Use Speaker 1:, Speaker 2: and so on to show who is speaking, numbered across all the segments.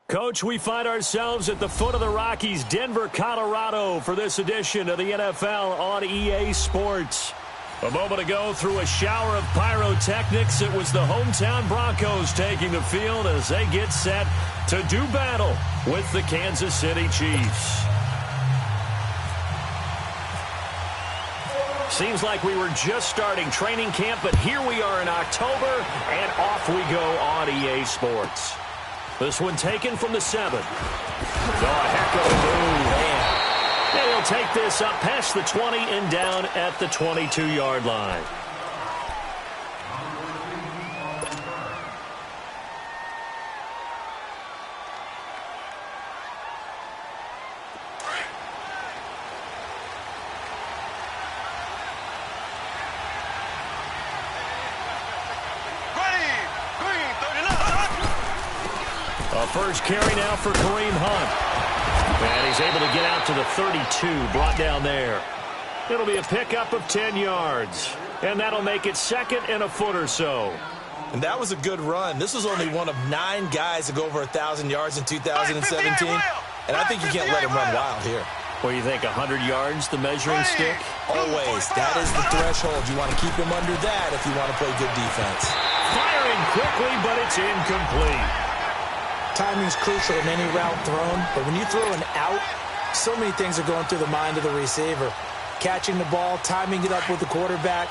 Speaker 1: Coach, we find ourselves at the foot of the Rockies, Denver, Colorado, for this edition of the NFL on EA Sports. A moment ago, through a shower of pyrotechnics, it was the hometown Broncos taking the field as they get set to do battle with the Kansas City Chiefs. Seems like we were just starting training camp, but here we are in October, and off we go on EA Sports. This one taken from the 7. Oh, a heck of a move. Man. And he'll take this up past the 20 and down at the 22-yard line. First carry now for Kareem Hunt. And he's able to get out to the 32, brought down there. It'll be a pickup of 10 yards. And that'll make it second and a foot or so.
Speaker 2: And that was a good run. This was only one of 9 guys to go over 1,000 yards in 2017. And I think you can't let him run wild here.
Speaker 1: What do you think, 100 yards, the measuring stick?
Speaker 2: Always. That is the threshold. You want to keep him under that if you want to play good defense.
Speaker 1: Firing quickly, but it's incomplete.
Speaker 3: Timing is crucial in any route thrown, but when you throw an out, so many things are going through the mind of the receiver. Catching the ball, timing it up with the quarterback.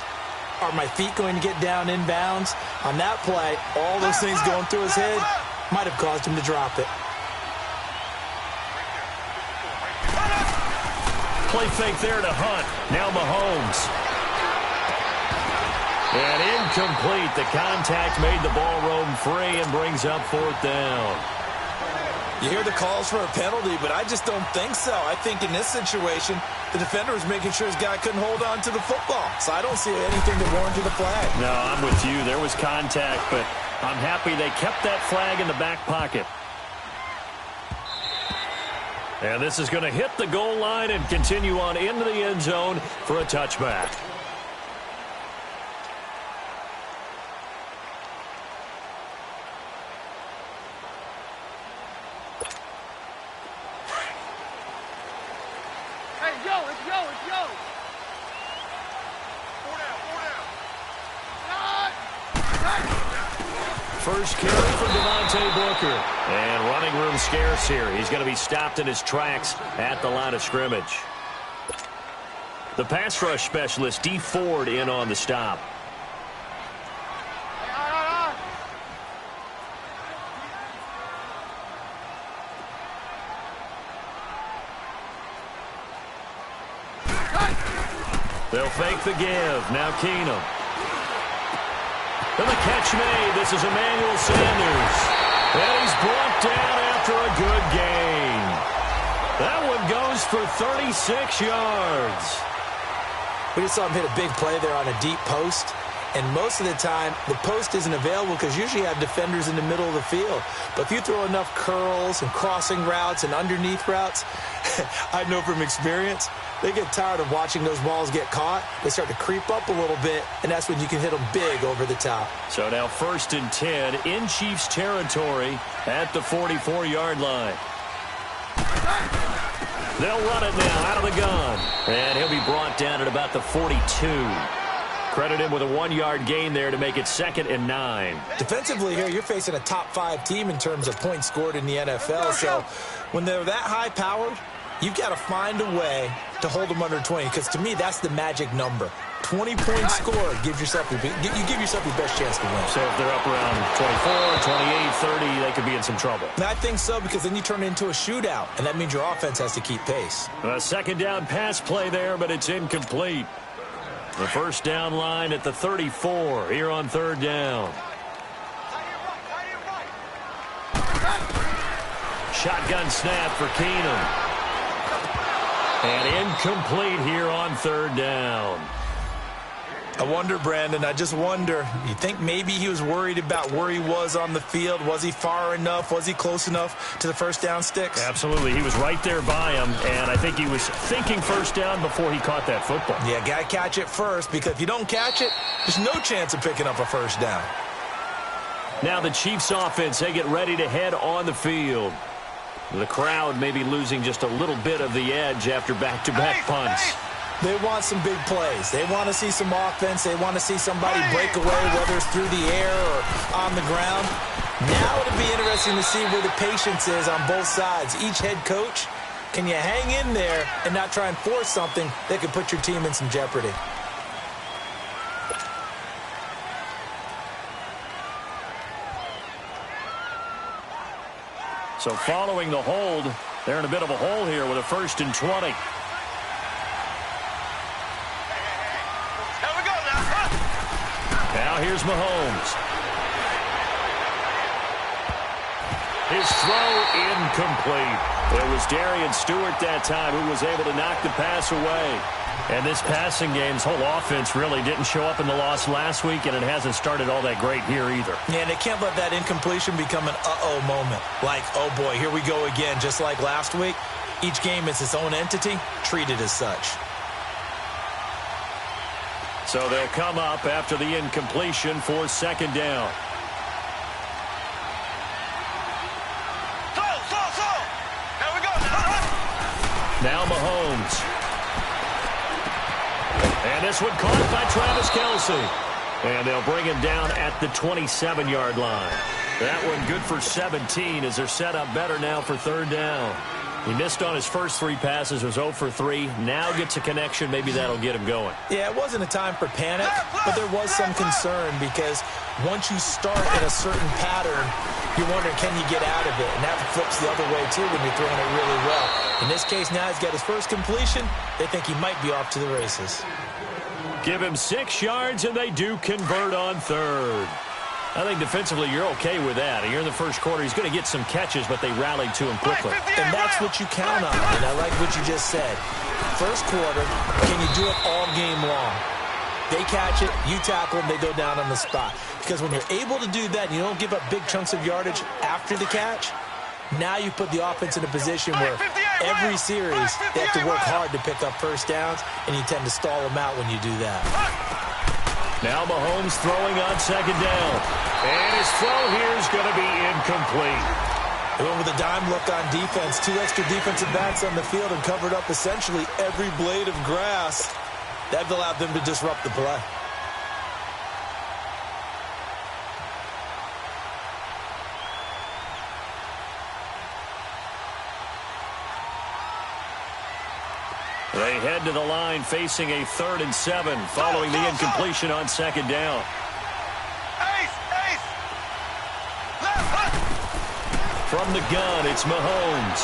Speaker 3: Are my feet going to get down in bounds? On that play, all those things going through his head might have caused him to drop it.
Speaker 1: Play fake there to Hunt. Now Mahomes. And incomplete. The contact made the ball roam free and brings up 4th down.
Speaker 2: You hear the calls for a penalty, but I just don't think so. I think in this situation, the defender was making sure his guy couldn't hold on to the football. So I don't see anything that warranted a flag.
Speaker 1: No, I'm with you. There was contact, but I'm happy they kept that flag in the back pocket. And this is going to hit the goal line and continue on into the end zone for a touchback. First carry for Devontae Booker. And running room scarce here. He's going to be stopped in his tracks at the line of scrimmage. The pass rush specialist, D. Ford, in on the stop. They'll fake the give. Now Keenum. And the catch made. This is Emmanuel Sanders. And he's brought down after a good gain. That one goes for 36 yards.
Speaker 3: We just saw him hit a big play there on a deep post. And most of the time, the post isn't available because usually you have defenders in the middle of the field. But if you throw enough curls and crossing routes and underneath routes, I know from experience, they get tired of watching those balls get caught. They start to creep up a little bit, and that's when you can hit them big over the top.
Speaker 1: So now 1st and 10 in Chiefs territory at the 44-yard line. They'll run it now out of the gun. And he'll be brought down at about the 42. Credit him with a 1-yard gain there to make it 2nd and 9.
Speaker 2: Defensively here, you're facing a top-5 team in terms of points scored in the NFL. So when they're that high-powered, you've got to find a way to hold them under 20, because to me, that's the magic number. 20-point score gives yourself you give yourself your best chance to win.
Speaker 1: So if they're up around 24, 28, 30, they could be in some trouble.
Speaker 2: And I think so, because then you turn it into a shootout, and that means your offense has to keep pace.
Speaker 1: A 2nd down pass play there, but it's incomplete. The 1st down line at the 34 here on 3rd down. Shotgun snap for Keenum. And incomplete here on 3rd down.
Speaker 2: I wonder, Brandon, I just wonder, you think maybe he was worried about where he was on the field? Was he far enough? Was he close enough to the 1st down sticks?
Speaker 1: Absolutely. He was right there by him, and I think he was thinking 1st down before he caught that football.
Speaker 2: Yeah, got to catch it first, because if you don't catch it, there's no chance of picking up a 1st down.
Speaker 1: Now the Chiefs offense, they get ready to head on the field. The crowd may be losing just a little bit of the edge after back-to-back punts.
Speaker 2: They want some big plays. They want to see some offense. They want to see somebody break away, whether it's through the air or on the ground. Now it'll be interesting to see where the patience is on both sides. Each head coach, can you hang in there and not try and force something that could put your team in some jeopardy?
Speaker 1: So following the hold, they're in a bit of a hole here with a 1st and 20. Now here's Mahomes. His throw incomplete. It was Darian Stewart that time who was able to knock the pass away. And this passing game's whole offense really didn't show up in the loss last week, and it hasn't started all that great here either.
Speaker 2: Yeah, and they can't let that incompletion become an uh-oh moment. Like, oh boy, here we go again, just like last week. Each game is its own entity, treated as such.
Speaker 1: So they'll come up after the incompletion for 2nd down. Now Mahomes. And this one caught by Travis Kelce. And they'll bring him down at the 27-yard line. That one good for 17 as they're set up better now for 3rd down. He missed on his first 3 passes, was 0 for 3. Now gets a connection. Maybe that'll get him going.
Speaker 2: Yeah, it wasn't a time for panic, but there was some concern because once you start in a certain pattern, you're wondering, can you get out of it? And that flips the other way, too, when you're throwing it really well. In this case, now he's got his first completion. They think he might be off to the races.
Speaker 1: Give him 6 yards, and they do convert on 3rd. I think defensively you're okay with that. Here in the first quarter, he's going to get some catches, but they rallied to him quickly.
Speaker 2: And that's what you count on, and I like what you just said. First quarter, can you do it all game long? They catch it, you tackle them, they go down on the spot. Because when you're able to do that and you don't give up big chunks of yardage after the catch, now you put the offense in a position where every series they have to work hard to pick up first downs, and you tend to stall them out when you do that.
Speaker 1: Now Mahomes throwing on 2nd down. And his throw here is going to be incomplete.
Speaker 2: They went with a dime look on defense. 2 extra defensive backs on the field and covered up essentially every blade of grass. That allowed them to disrupt the play.
Speaker 1: They head to the line facing a 3rd and 7 following the incompletion on 2nd down. From the gun, it's Mahomes.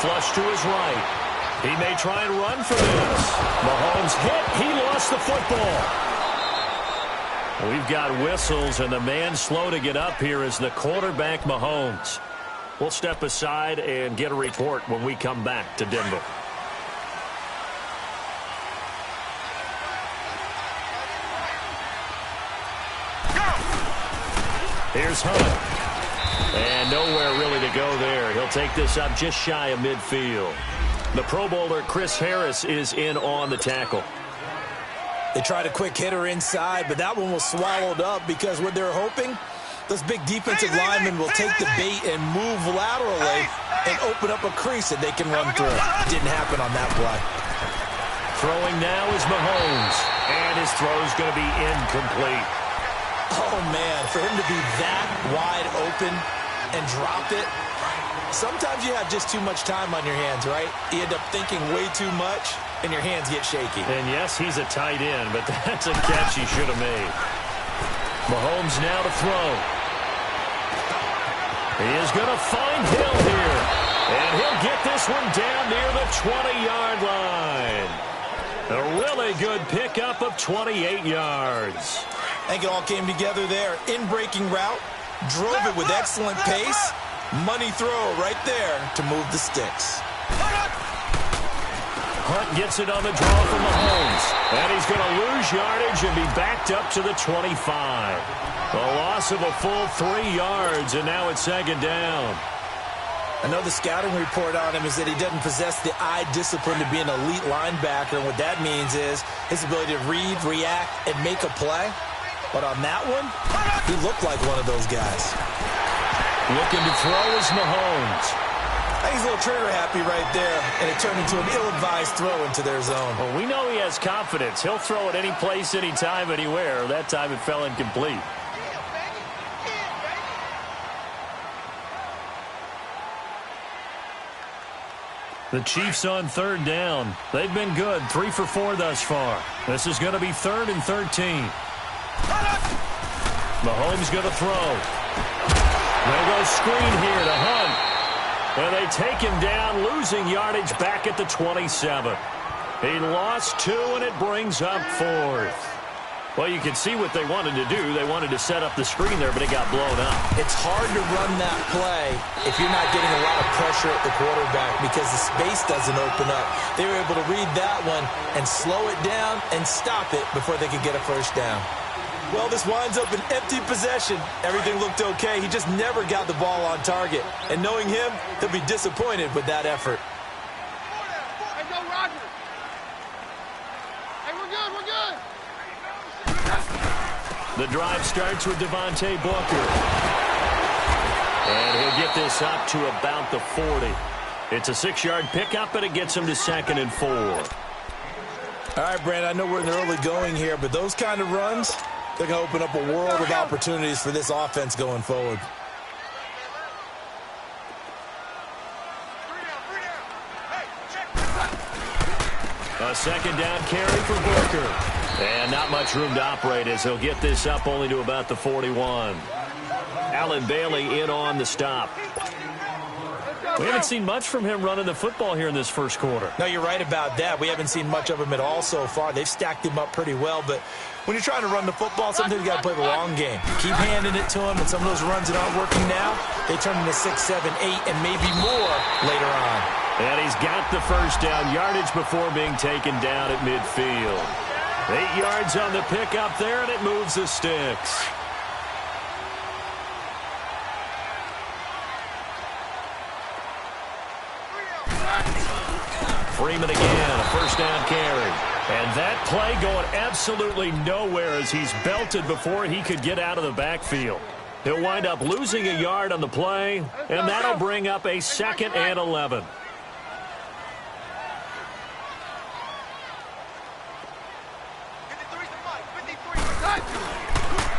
Speaker 1: Flush to his right. He may try and run for this. Mahomes hit. He lost the football. We've got whistles, and the man slow to get up here is the quarterback, Mahomes. We'll step aside and get a report when we come back to Denver. Here's Hunt. And nowhere really to go there. He'll take this up just shy of midfield. The Pro Bowler, Chris Harris, is in on the tackle.
Speaker 2: They tried a quick hitter inside, but that one was swallowed up because what they're hoping, those big defensive linemen will take the bait and move laterally and open up a crease that they can run through. Didn't happen on that play.
Speaker 1: Throwing now is Mahomes, and his throw's going to be incomplete.
Speaker 2: Oh, man, for him to be that wide open and drop it, sometimes you have just too much time on your hands, right? You end up thinking way too much, and your hands get shaky.
Speaker 1: And, yes, he's a tight end, but that's a catch he should have made. Mahomes now to throw. He is going to find Hill here, and he'll get this one down near the 20-yard line. A really good pickup of 28 yards.
Speaker 2: I think it all came together there. In-breaking route, drove it with excellent pace. Money throw right there to move the sticks.
Speaker 1: Hunt gets it on the draw from Mahomes. And he's going to lose yardage and be backed up to the 25. A loss of a full 3 yards, and now it's 2nd down.
Speaker 2: I know the scouting report on him is that he doesn't possess the eye discipline to be an elite linebacker. And what that means is his ability to read, react, and make a play.
Speaker 3: But on that one, he looked like one of those guys.
Speaker 1: Looking to throw is Mahomes.
Speaker 2: I think he's a little trigger happy right there, and it turned into an ill-advised throw into their zone.
Speaker 1: Well, we know he has confidence. He'll throw it any place, anytime, anywhere. That time it fell incomplete. The Chiefs on third down. They've been good, 3 for 4 thus far. This is going to be 3rd and 13. Mahomes going to throw. They go screen here to Hunt. And they take him down, losing yardage back at the 27. He lost 2, and it brings up 4th. Well, you can see what they wanted to do. They wanted to set up the screen there, but it got blown up.
Speaker 2: It's hard to run that play if you're not getting a lot of pressure at the quarterback because the space doesn't open up. They were able to read that one and slow it down and stop it before they could get a first down. Well, this winds up an empty possession. Everything looked okay. He just never got the ball on target. And knowing him, he'll be disappointed with that effort.
Speaker 4: Hey, go, Roger. Hey, we're good, we're good.
Speaker 1: The drive starts with Devontae Booker. And he'll get this up to about the 40. It's a 6-yard pickup, and it gets him to 2nd and 4.
Speaker 2: All right, Brandon, I know we're in the early going here, but those kind of runs, they're going to open up a world of opportunities for this offense going forward.
Speaker 1: A 2nd down carry for Booker. And not much room to operate as he'll get this up only to about the 41. Allen Bailey in on the stop. We haven't seen much from him running the football here in this first quarter.
Speaker 2: No, you're right about that. We haven't seen much of him at all so far. They've stacked him up pretty well, but when you're trying to run the football, sometimes you got to play the long game. Keep handing it to him, and some of those runs that aren't working now, they turn into 6, 7, 8, and maybe more later on.
Speaker 1: And he's got the first down, yardage before being taken down at midfield. 8 yards on the pickup there, and it moves the sticks. Freeman again, a first down carry. And that play going absolutely nowhere as he's belted before he could get out of the backfield. He'll wind up losing a yard on the play, and that'll bring up a 2nd and 11.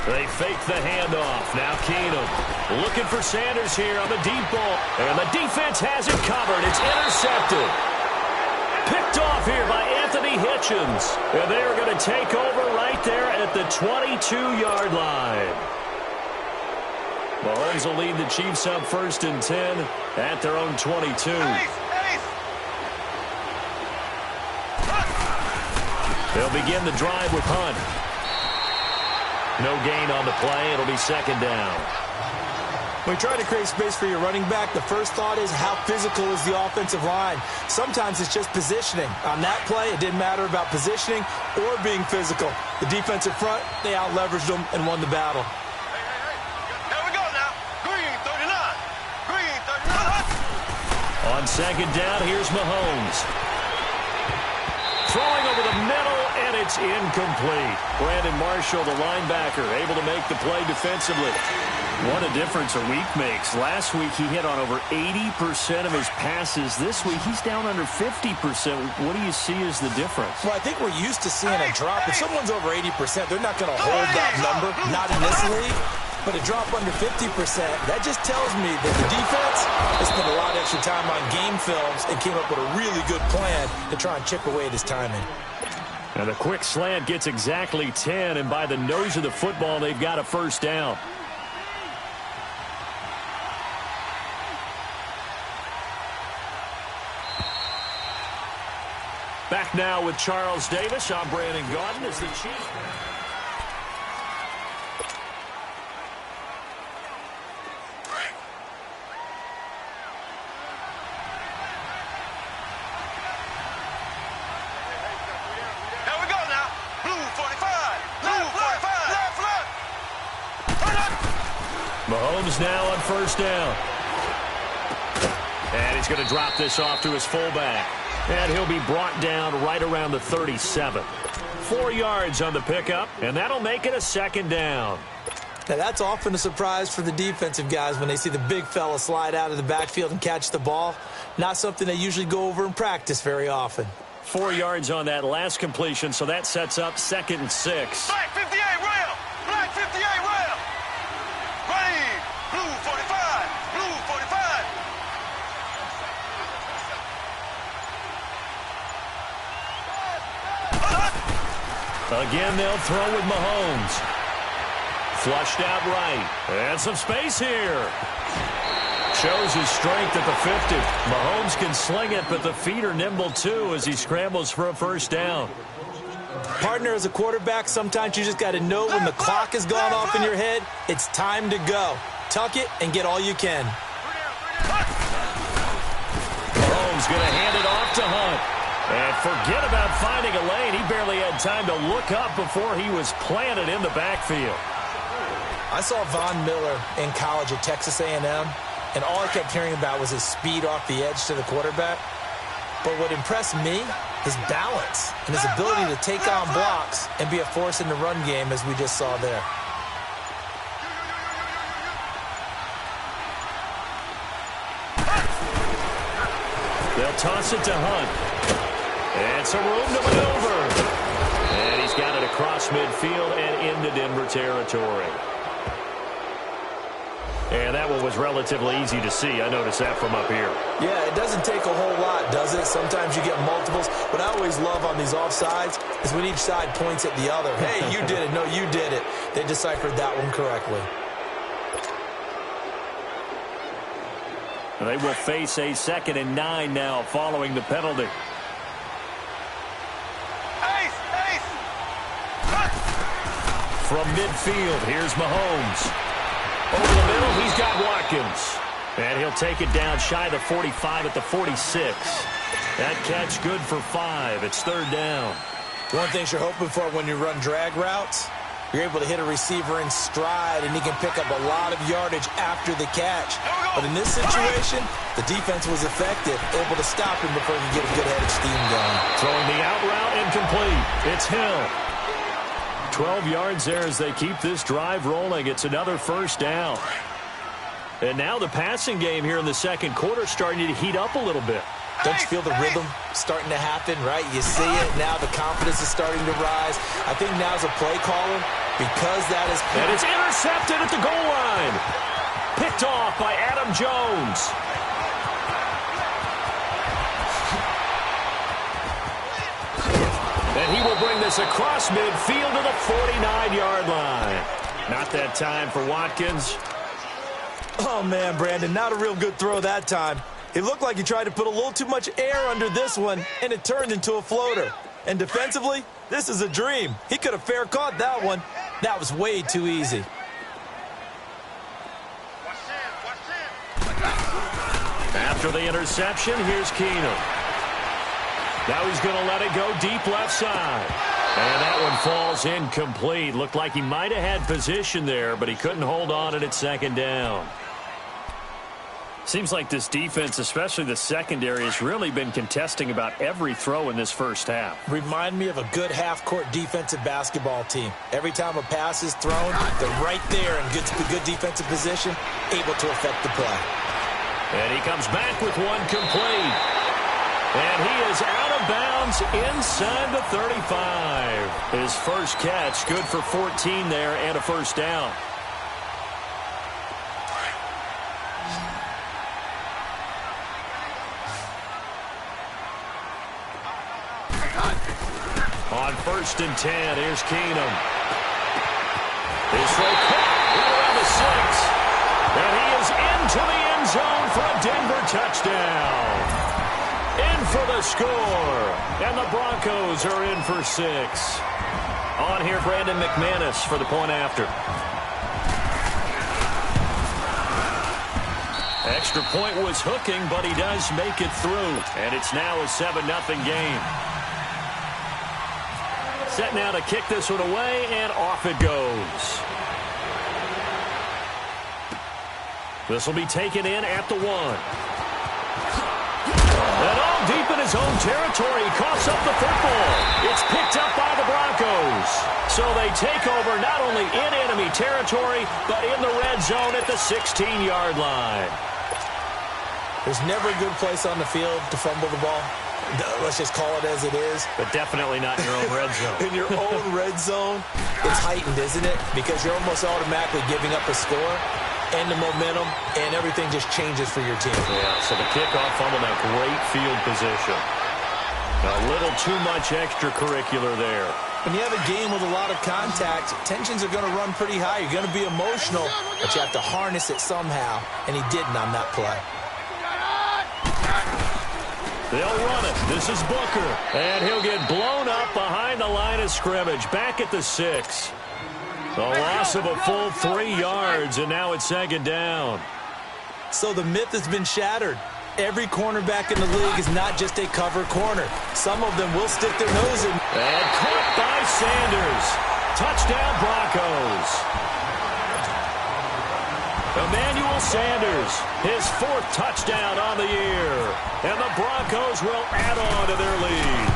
Speaker 1: They fake the handoff. Now Keenum looking for Sanders here on the deep ball. And the defense has it covered. It's intercepted. Picked off here by Anthony Hitchens. And they're going to take over right there at the 22-yard line. Mahomes will lead the Chiefs up 1st and 10 at their own 22. They'll begin the drive with Hunt. No gain on the play. It'll be 2nd down.
Speaker 2: When you try to create space for your running back, the first thought is how physical is the offensive line. Sometimes it's just positioning. On that play, it didn't matter about positioning or being physical. The defensive front, they out-leveraged them and won the battle.
Speaker 4: Here we go now. Green 39. Green 39.
Speaker 1: On 2nd down, here's Mahomes. Throwing over the middle, and it's incomplete. Brandon Marshall, the linebacker, able to make the play defensively. What a difference a week makes. Last week, he hit on over 80% of his passes. This week, he's down under 50%. What do you see as the difference?
Speaker 2: Well, I think we're used to seeing a drop. If someone's over 80%, they're not going to hold that number, not in this league. But a drop under 50%, that just tells me that the defense has spent a lot of extra time on game films and came up with a really good plan to try and chip away at his timing.
Speaker 1: And the quick slant gets exactly 10, and by the nose of the football, they've got a first down. Back now with Charles Davis. I'm Brandon Gaudin as the Chiefs. Mahomes now on first down. And he's going to drop this off to his fullback. And he'll be brought down right around the 37. 4 yards on the pickup, and that'll make it a 2nd down.
Speaker 3: Now, that's often a surprise for the defensive guys when they see the big fella slide out of the backfield and catch the ball. Not something they usually go over in practice very often.
Speaker 1: 4 yards on that last completion, so that sets up 2nd and 6.
Speaker 4: Black 58 rail. Black 58 rail. Green. Blue 45. Blue 45.
Speaker 1: Again, they'll throw with Mahomes. Flushed out right. And some space here. Shows his strength at the 50. Mahomes can sling it, but the feet are nimble too as he scrambles for a 1st down.
Speaker 3: Partner, as a quarterback, sometimes you just got to know when the clock has gone off in your head, it's time to go. Tuck it and get all you can.
Speaker 1: Mahomes going to hand it off to Hunt. And forget about finding a lane. He barely had time to look up before he was planted in the backfield.
Speaker 3: I saw Von Miller in college at Texas A&M, and all I kept hearing about was his speed off the edge to the quarterback. But what impressed me, his balance and his ability to take on blocks and be a force in the run game, as we just saw there.
Speaker 1: They'll toss it to Hunt. And some room to maneuver. And he's got it across midfield and into Denver territory. And that one was relatively easy to see. I noticed that from up here.
Speaker 3: Yeah, it doesn't take a whole lot, does it? Sometimes you get multiples. What I always love on these offsides is when each side points at the other. Hey, you did it. No, you did it. They deciphered that one correctly.
Speaker 1: They will face a 2nd and 9 now following the penalty. From midfield, here's Mahomes. Over the middle, he's got Watkins. And he'll take it down shy of the 45 at the 46. That catch good for 5. It's 3rd down.
Speaker 3: One thing you're hoping for when you run drag routes, you're able to hit a receiver in stride, and he can pick up a lot of yardage after the catch. But in this situation, the defense was effective, able to stop him before he could get a good-headed steam going.
Speaker 1: Throwing the out route incomplete. It's Hill. 12 yards there as they keep this drive rolling. It's another 1st down. And now the passing game here in the 2nd quarter starting to heat up a little bit.
Speaker 3: Don't you feel the rhythm starting to happen, right? You see it. Now the confidence is starting to rise. I think now's a play caller because that is...
Speaker 1: And it's intercepted at the goal line. Picked off by Adam Jones. And he will bring this across midfield to the 49-yard line. Not that time for Watkins.
Speaker 3: Oh, man, Brandon, not a real good throw that time. It looked like he tried to put a little too much air under this one, and it turned into a floater. And defensively, this is a dream. He could have fair caught that one. That was way too easy.
Speaker 1: After the interception, here's Keenum. Now he's going to let it go deep left side. And that one falls incomplete. Looked like he might have had position there, but he couldn't hold on and it's 2nd down. Seems like this defense, especially the secondary, has really been contesting about every throw in this 1st half.
Speaker 3: Remind me of a good half-court defensive basketball team. Every time a pass is thrown, they're right there in good defensive position, able to affect the play.
Speaker 1: And he comes back with one complete. And he is out of bounds inside the 35. His first catch, good for 14 there and a 1st down. On 1st and 10, here's Keenum. His throw caught right around the 6. And he is into the end zone for a Denver touchdown. In for the score. And the Broncos are in for 6. On here, Brandon McManus for the point after. Extra point was hooking, but he does make it through. And it's now a 7-0 game. Set now to kick this one away, and off it goes. This will be taken in at the 1. And all deep in his own territory. He coughs up the football. It's picked up by the Broncos. So they take over not only in enemy territory, but in the red zone at the 16-yard line.
Speaker 3: There's never a good place on the field to fumble the ball. Let's just call it as it is.
Speaker 1: But definitely not in your own red zone.
Speaker 3: In your own red zone, it's heightened, isn't it? Because you're almost automatically giving up a score and the momentum, and everything just changes for your team.
Speaker 1: Yeah, so the kickoff fumble, now great field position. A little too much extracurricular there.
Speaker 3: When you have a game with a lot of contact, tensions are going to run pretty high. You're going to be emotional, but you have to harness it somehow, and he didn't on that play.
Speaker 1: They'll run it. This is Booker. And he'll get blown up behind the line of scrimmage. Back at the 6. A loss of a full 3 yards, and now it's second down.
Speaker 3: So the myth has been shattered. Every cornerback in the league is not just a cover corner. Some of them will stick their nose in.
Speaker 1: And caught by Sanders. Touchdown, Broncos. Emmanuel Sanders, his 4th touchdown on the year. And the Broncos will add on to their lead.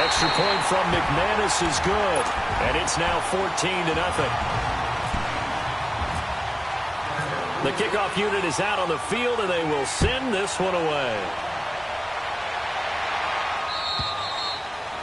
Speaker 1: Extra point from McManus is good. And it's now 14-0. The kickoff unit is out on the field, and they will send this one away.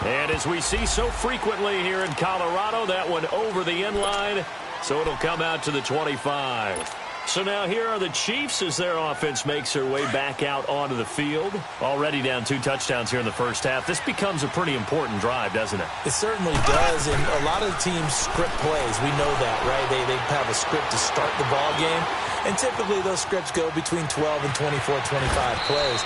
Speaker 1: And as we see so frequently here in Colorado, that one over the end line. So it'll come out to the 25. So now here are the Chiefs as their offense makes their way back out onto the field. Already down 2 touchdowns here in the first half. This becomes a pretty important drive, doesn't it?
Speaker 3: It certainly does, and a lot of the teams script plays. We know that, right? They have a script to start the ball game, and typically those scripts go between 12 and 24, 25 plays.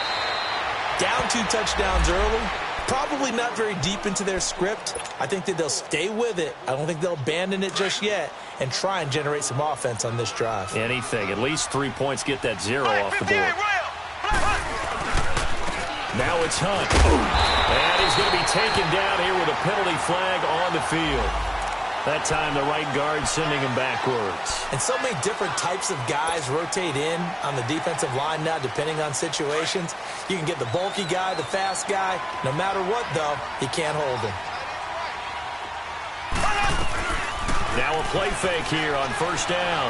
Speaker 3: Down 2 touchdowns early. Probably not very deep into their script. I think that they'll stay with it. I don't think they'll abandon it just yet and try and generate some offense on this drive.
Speaker 1: Anything. At least 3 points, get that 0 off the board. Now it's Hunt. And he's going to be taken down here with a penalty flag on the field. That time the right guard sending him backwards.
Speaker 3: And so many different types of guys rotate in on the defensive line now, depending on situations. You can get the bulky guy, the fast guy. No matter what, though, he can't hold him.
Speaker 1: Now a play fake here on first down.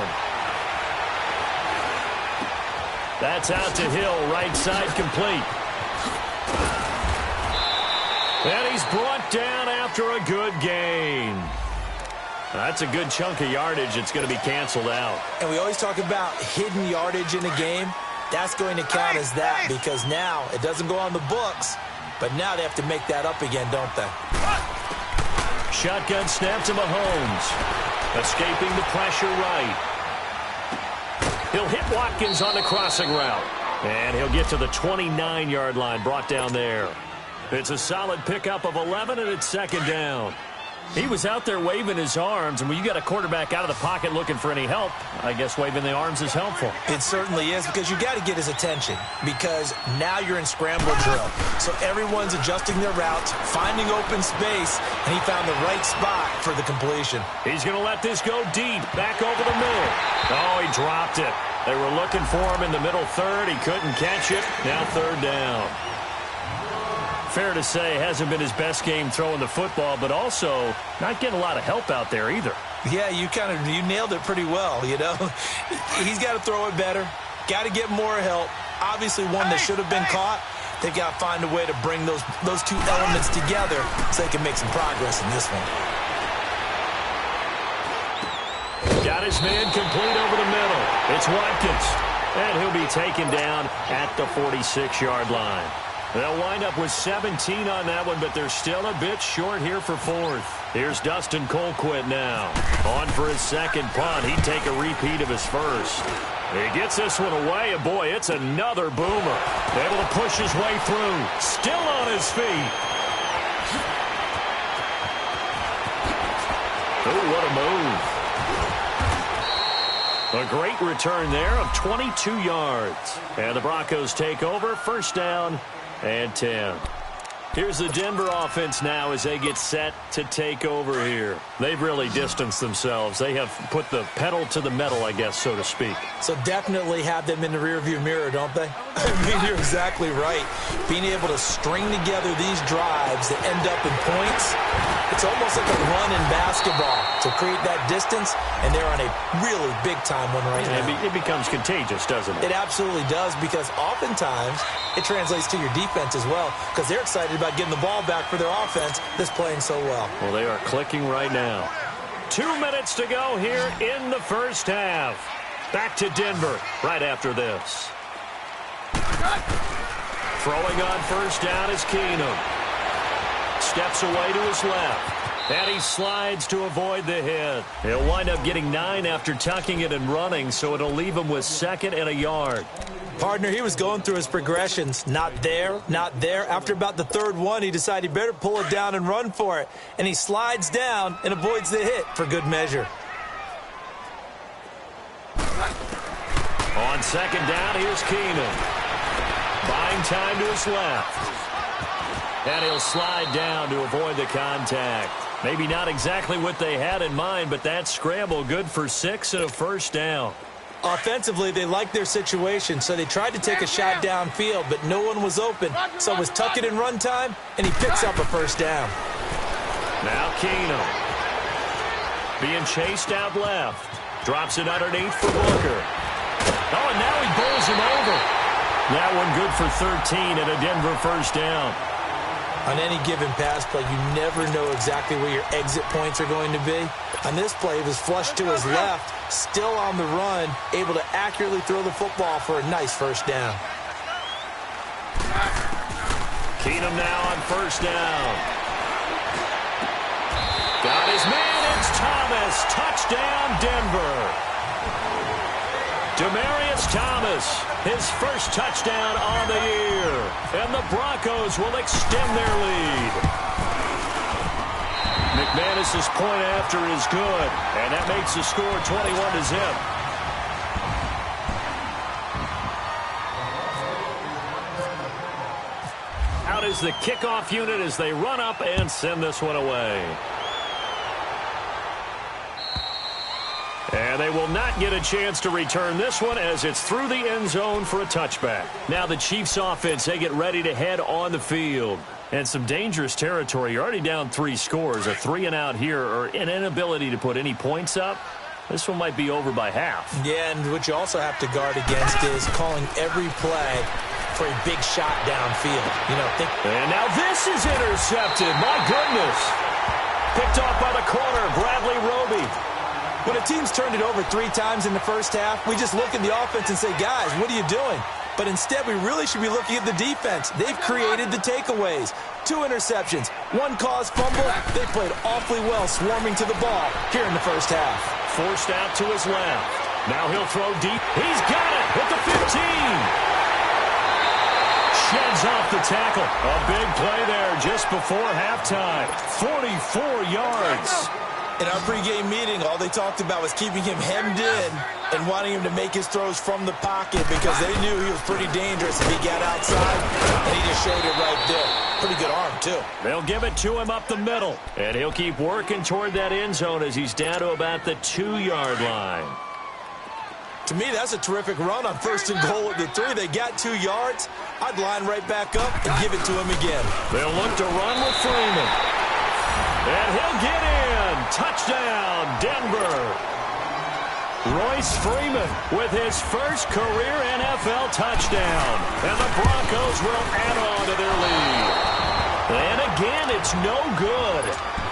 Speaker 1: That's out to Hill, right side complete. And he's brought down after a good gain. That's a good chunk of yardage. It's going to be canceled out.
Speaker 3: And we always talk about hidden yardage in a game. That's going to count as that because now it doesn't go on the books, but now they have to make that up again, don't they?
Speaker 1: Shotgun snap to Mahomes. Escaping the pressure right. He'll hit Watkins on the crossing route. And he'll get to the 29-yard line, brought down there. It's a solid pickup of 11, and it's second down. He was out there waving his arms, and when you got a quarterback out of the pocket looking for any help, I guess waving the arms is helpful.
Speaker 3: It certainly is, because you got to get his attention, because now you're in scramble drill. So everyone's adjusting their routes, finding open space, and he found the right spot for the completion.
Speaker 1: He's going to let this go deep, back over the middle. Oh, he dropped it. They were looking for him in the middle third. He couldn't catch it. Now third down. Fair to say, hasn't been his best game throwing the football, but also not getting a lot of help out there either.
Speaker 3: Yeah, you nailed it pretty well, you know. He's got to throw it better, got to get more help. Obviously one that should have been caught. They've got to find a way to bring those two elements together so they can make some progress in this one.
Speaker 1: Got his man complete over the middle. It's Watkins, and he'll be taken down at the 46-yard line. They'll wind up with 17 on that one, but they're still a bit short here for fourth. Here's Dustin Colquitt now. On for his second punt. He'd take a repeat of his first. He gets this one away, and boy, it's another boomer. Able to push his way through. Still on his feet. Oh, what a move. A great return there of 22 yards. And the Broncos take over, first down and 10. Here's the Denver offense now as they get set to take over here. They've really distanced themselves. They have put the pedal to the metal, I guess, so to speak.
Speaker 3: So definitely have them in the rearview mirror, don't they? I mean, you're exactly right. Being able to string together these drives that end up in points, it's almost like a run in basketball to create that distance, and they're on a really big-time one right now.
Speaker 1: It becomes contagious, doesn't it?
Speaker 3: It absolutely does, because oftentimes it translates to your defense as well, because they're excited about getting the ball back for their offense that's playing so well.
Speaker 1: Well, they are clicking right now. 2 minutes to go here in the first half. Back to Denver right after this. Throwing on first down is Keenum. Steps away to his left. And he slides to avoid the hit. He'll wind up getting 9 after tucking it and running, so it'll leave him with 2nd and a yard.
Speaker 3: Partner, he was going through his progressions. Not there, not there. After about the 3rd one, he decided he better pull it down and run for it. And he slides down and avoids the hit for good measure.
Speaker 1: On 2nd down, here's Keenum. Buying time to his left. And he'll slide down to avoid the contact. Maybe not exactly what they had in mind, but that scramble good for 6 and a first down.
Speaker 3: Offensively, they liked their situation, so they tried to take a shot downfield, but no one was open. So it was tuck it and run time, and he picks up a first down.
Speaker 1: Now Keenum. Being chased out left. Drops it underneath for Booker. Oh, and now he bowls him over. That one good for 13 and a Denver first down.
Speaker 3: On any given pass play, you never know exactly where your exit points are going to be. On this play, he was flushed to his left, still on the run, able to accurately throw the football for a nice first down.
Speaker 1: Keenum now on first down. Got his man, it's Thomas. Touchdown, Denver. Demaryius Thomas, his first touchdown on the year. And the Broncos will extend their lead. McManus's point after is good, and that makes the score 21-0. Out is the kickoff unit as they run up and send this one away. And they will not get a chance to return this one as it's through the end zone for a touchback. Now the Chiefs offense, they get ready to head on the field. And some dangerous territory. You're already down 3 scores. A 3-and-out here or an inability to put any points up. This one might be over by half.
Speaker 3: Yeah, and what you also have to guard against is calling every play for a big shot downfield.
Speaker 1: And now this is intercepted. My goodness. Picked off by the corner, Bradley Roby.
Speaker 3: When a team's turned it over 3 times in the first half, we just look at the offense and say, guys, what are you doing? But instead, we really should be looking at the defense. They've created the takeaways. 2 interceptions, 1 caused fumble. They played awfully well swarming to the ball here in the first half.
Speaker 1: Forced out to his left. Now he'll throw deep. He's got it at the 15. Sheds off the tackle. A big play there just before halftime. 44 yards.
Speaker 3: In our pregame meeting, all they talked about was keeping him hemmed in and wanting him to make his throws from the pocket because they knew he was pretty dangerous if he got outside, and he just showed it right there. Pretty good arm, too.
Speaker 1: They'll give it to him up the middle, and he'll keep working toward that end zone as he's down to about the 2-yard line.
Speaker 3: To me, that's a terrific run on 1st and goal at the 3. They got 2 yards. I'd line right back up and give it to him again.
Speaker 1: They'll look to run with Freeman. And he'll get in. Touchdown, Denver. Royce Freeman with his first career NFL touchdown. And the Broncos will add on to their lead. And again, it's no good.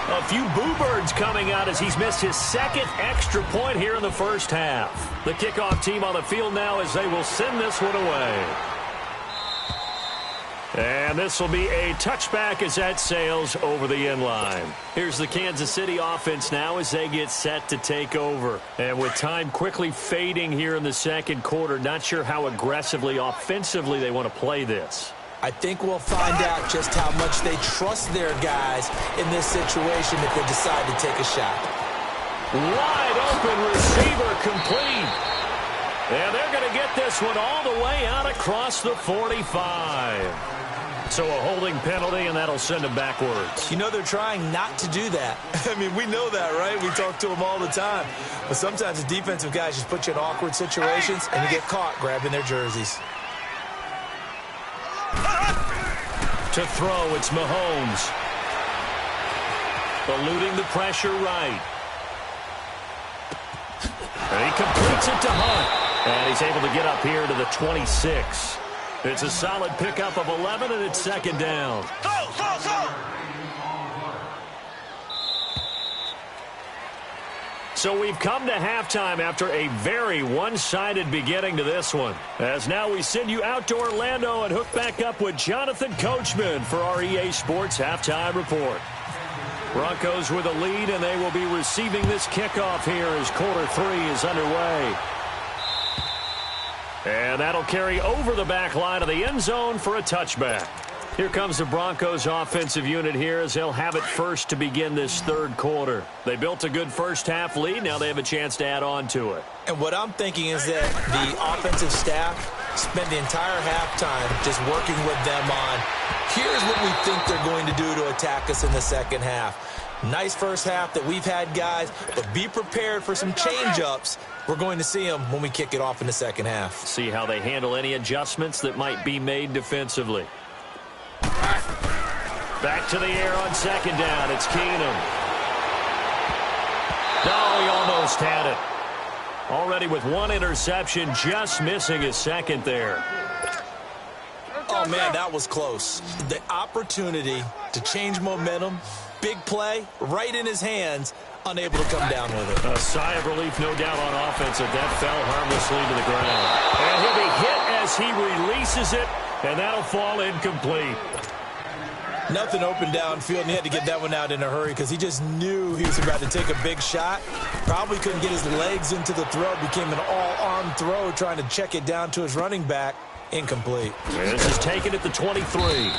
Speaker 1: A few boo birds coming out as he's missed his 2nd extra point here in the first half. The kickoff team on the field now as they will send this one away. And this will be a touchback as that sails over the end line. Here's the Kansas City offense now as they get set to take over. And with time quickly fading here in the 2nd quarter, not sure how aggressively, offensively they want to play this.
Speaker 3: I think we'll find out just how much they trust their guys in this situation if they decide to take a shot.
Speaker 1: Wide open receiver complete. And they're going to get this one all the way out across the 45. So a holding penalty, and that'll send him backwards.
Speaker 3: You know they're trying not to do that. I mean, we know that, right? We talk to them all the time. But sometimes the defensive guys just put you in awkward situations, and you get caught grabbing their jerseys.
Speaker 1: To throw, it's Mahomes. Eluding the pressure right. And he completes it to Hunt. And he's able to get up here to the 26. It's a solid pickup of 11, and it's second down. So we've come to halftime after a very one-sided beginning to this one. As now we send you out to Orlando and hook back up with Jonathan Coachman for our EA Sports Halftime Report. Broncos with a lead, and they will be receiving this kickoff here as quarter 3 is underway. And that'll carry over the back line of the end zone for a touchback. Here comes the Broncos offensive unit here as they'll have it first to begin this third quarter. They built a good first half lead. Now they have a chance to add on to it.
Speaker 3: And what I'm thinking is that the offensive staff spent the entire halftime just working with them on, here's what we think they're going to do to attack us in the second half. Nice first half that we've had, guys, but be prepared for some change-ups. We're going to see them when we kick it off in the second half.
Speaker 1: See how they handle any adjustments that might be made defensively. Back to the air on second down. It's Keenum. No, he almost had it. Already with one interception, just missing his second there.
Speaker 3: Oh, man, that was close. The opportunity to change momentum, big play, right in his hands, unable to come down with it.
Speaker 1: A sigh of relief, no doubt, on offense that fell harmlessly to the ground. And he'll be hit as he releases it, and that'll fall incomplete.
Speaker 3: Nothing open downfield, and he had to get that one out in a hurry because he just knew he was about to take a big shot. Probably couldn't get his legs into the throw. Became an all-arm throw, trying to check it down to his running back. Incomplete.
Speaker 1: This is taken at the 23.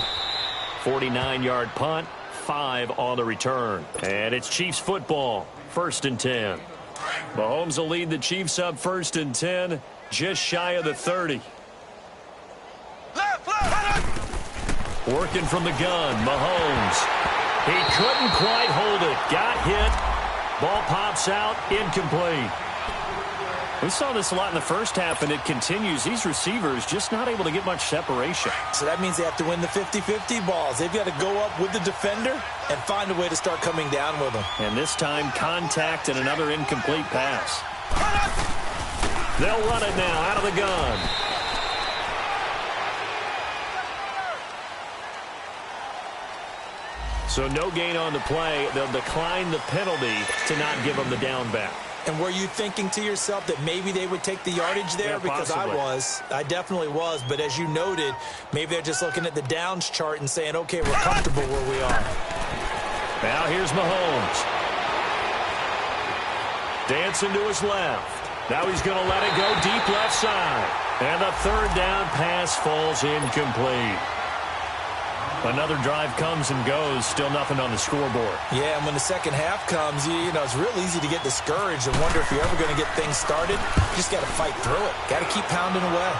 Speaker 1: 49-yard punt, 5 on the return. And it's Chiefs football, 1st and 10. Mahomes will lead the Chiefs up 1st and 10, just shy of the 30. Working from the gun, Mahomes. He couldn't quite hold it. Got hit. Ball pops out, incomplete. We saw this a lot in the first half, and it continues. These receivers just not able to get much separation.
Speaker 3: So that means they have to win the 50-50 balls. They've got to go up with the defender and find a way to start coming down with them.
Speaker 1: And this time, contact and another incomplete pass. They'll run it now out of the gun. So no gain on the play. They'll decline the penalty to not give them the down back.
Speaker 3: And were you thinking to yourself that maybe they would take the yardage there?
Speaker 1: Yeah,
Speaker 3: because
Speaker 1: possibly.
Speaker 3: I definitely was. But as you noted, maybe they're just looking at the downs chart and saying, okay, we're comfortable where we are.
Speaker 1: Now here's Mahomes. Dancing to his left. Now he's going to let it go deep left side. And the third down pass falls incomplete. Another drive comes and goes, still nothing on the scoreboard.
Speaker 3: Yeah, and when the second half comes, you know, it's real easy to get discouraged and wonder if you're ever going to get things started. You just got to fight through it. Got to keep pounding away.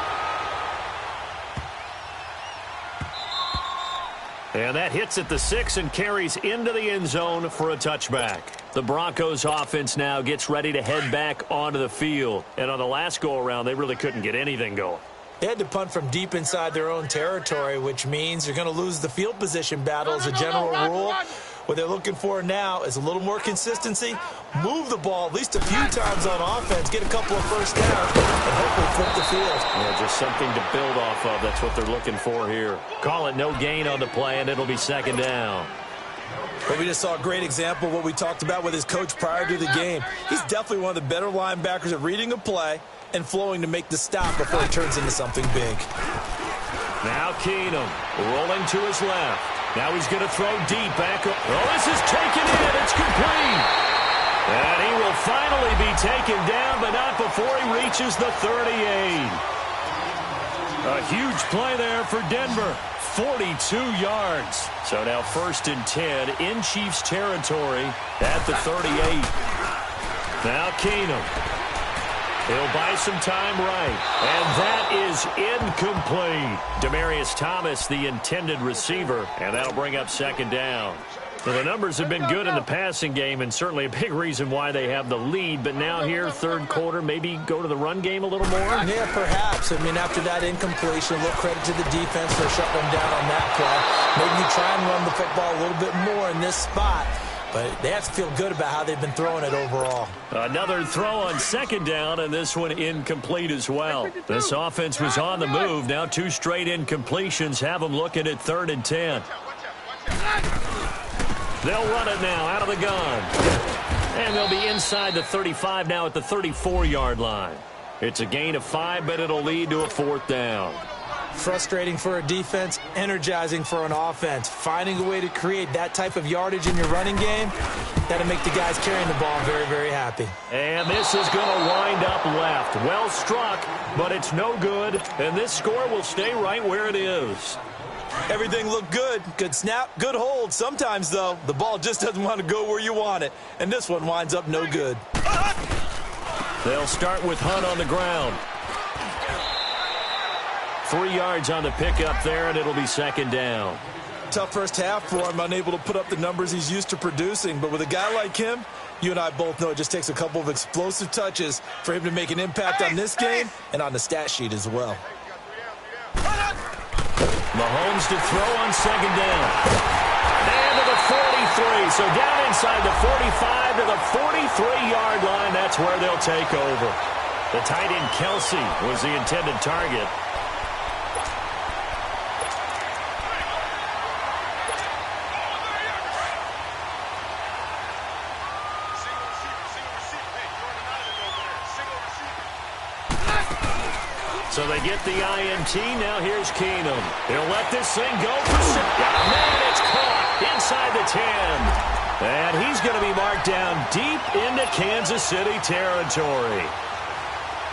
Speaker 1: And that hits at the 6 and carries into the end zone for a touchback. The Broncos offense now gets ready to head back onto the field. And on the last go-around, they really couldn't get anything going.
Speaker 3: They had to punt from deep inside their own territory, which means you're going to lose the field position battle as a general rule. What they're looking for now is a little more consistency, move the ball at least a few times on offense, get a couple of first downs, and hopefully flip the field.
Speaker 1: Yeah, just something to build off of. That's what they're looking for here. Call it no gain on the play, and it'll be second down.
Speaker 3: But we just saw a great example of what we talked about with his coach prior to the game. He's definitely one of the better linebackers at reading a play and flowing to make the stop before he turns into something big.
Speaker 1: Now Keenum rolling to his left. Now he's going to throw deep back. Oh, this is taken in. It's complete. And he will finally be taken down, but not before he reaches the 38. A huge play there for Denver. 42 yards. So now 1st and 10 in Chiefs territory at the 38. Now Keenum. He'll buy some time right. And that is incomplete. Demaryius Thomas, the intended receiver, and that'll bring up second down. Well, the numbers have been good in the passing game, and certainly a big reason why they have the lead. But now here, third quarter, maybe go to the run game a little more?
Speaker 2: Yeah, perhaps. I mean, after that incompletion, a little credit to the defense for shutting them down on that play. Maybe you try and run the football a little bit more in this spot. But they have to feel good about how they've been throwing it overall.
Speaker 1: Another throw on second down, and this one incomplete as well. This offense was on the move. Now 2 straight incompletions have them looking at 3rd and 10. They'll run it now out of the gun. And they'll be inside the 35 now at the 34-yard line. It's a gain of 5, but it'll lead to a 4th down.
Speaker 2: Frustrating for a defense, energizing for an offense. Finding a way to create that type of yardage in your running game, that'll make the guys carrying the ball very, very happy.
Speaker 1: And this is going to wind up left. Well struck, but it's no good. And this score will stay right where it is.
Speaker 2: Everything looked good. Good snap, good hold. Sometimes, though, the ball just doesn't want to go where you want it. And this one winds up no good.
Speaker 1: They'll start with Hunt on the ground. 3 yards on the pickup there, and it'll be second down.
Speaker 2: Tough first half for him, unable to put up the numbers he's used to producing. But with a guy like him, you and I both know it just takes a couple of explosive touches for him to make an impact on this game and on the stat sheet as well.
Speaker 1: Mahomes to throw on second down. And to the 43. So down inside the 45 to the 43-yard line. That's where they'll take over. The tight end Kelsey was the intended target. So they get the INT. Now here's Keenum. He'll let this thing go for six. Man, it's caught inside the 10. And he's going to be marked down deep into Kansas City territory.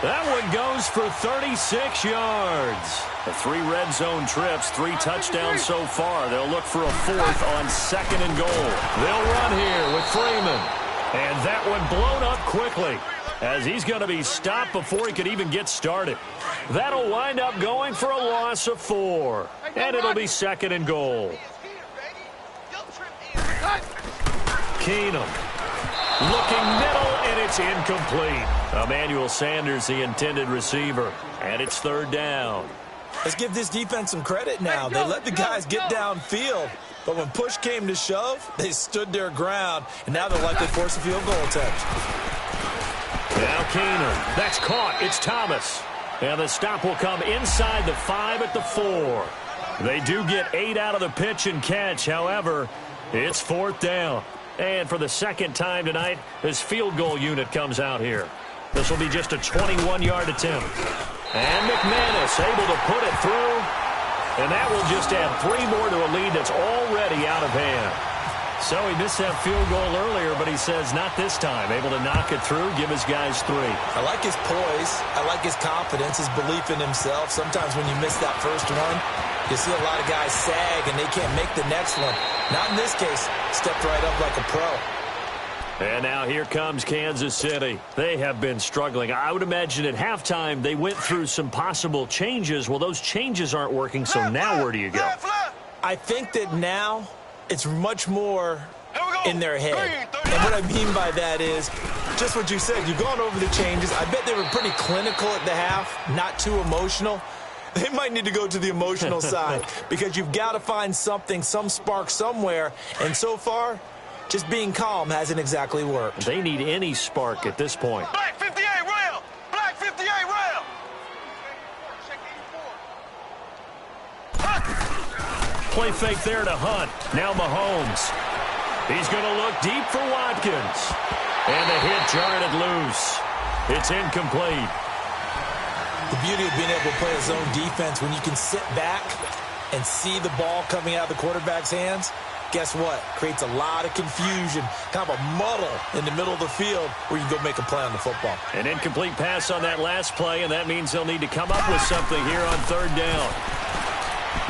Speaker 1: That one goes for 36 yards. The 3 red zone trips, 3 touchdowns so far. They'll look for a 4th on second and goal. They'll run here with Freeman. And that one blown up quickly, as he's going to be stopped before he could even get started. That'll wind up going for a loss of 4. And it'll be second and goal. Keenum looking middle, and it's incomplete. Emmanuel Sanders, the intended receiver. And it's 3rd down.
Speaker 2: Let's give this defense some credit now. They let the guys get downfield. But when push came to shove, they stood their ground. And now they'll likely force a field goal attempt.
Speaker 1: Now Keenum. That's caught. It's Thomas. And the stop will come inside the 5 at the 4. They do get 8 out of the pitch and catch. However, it's 4th down. And for the second time tonight, this field goal unit comes out here. This will be just a 21-yard attempt. And McManus able to put it through. And that will just add 3 more to a lead that's already out of hand. So he missed that field goal earlier, but he says not this time. Able to knock it through, give his guys 3.
Speaker 2: I like his poise. I like his confidence, his belief in himself. Sometimes when you miss that first one, you see a lot of guys sag and they can't make the next one. Not in this case. Stepped right up like a pro.
Speaker 1: And now here comes Kansas City. They have been struggling. I would imagine at halftime they went through some possible changes. Well, those changes aren't working, so now where do you go?
Speaker 2: I think that now it's much more in their head. And what I mean by that is just what you said. You've gone over the changes. I bet they were pretty clinical at the half, not too emotional. They might need to go to the emotional side because you've got to find something, some spark somewhere. And so far, just being calm hasn't exactly worked.
Speaker 1: They need any spark at this point.
Speaker 4: Black 58 rail! Black 58 rail!
Speaker 1: Play fake there to Hunt. Now Mahomes. He's going to look deep for Watkins. And the hit jarred it loose. It's incomplete.
Speaker 2: The beauty of being able to play a zone defense when you can sit back and see the ball coming out of the quarterback's hands, guess what? Creates a lot of confusion, kind of a muddle in the middle of the field where you can go make a play on the football.
Speaker 1: An incomplete pass on that last play, and that means they'll need to come up with something here on 3rd down.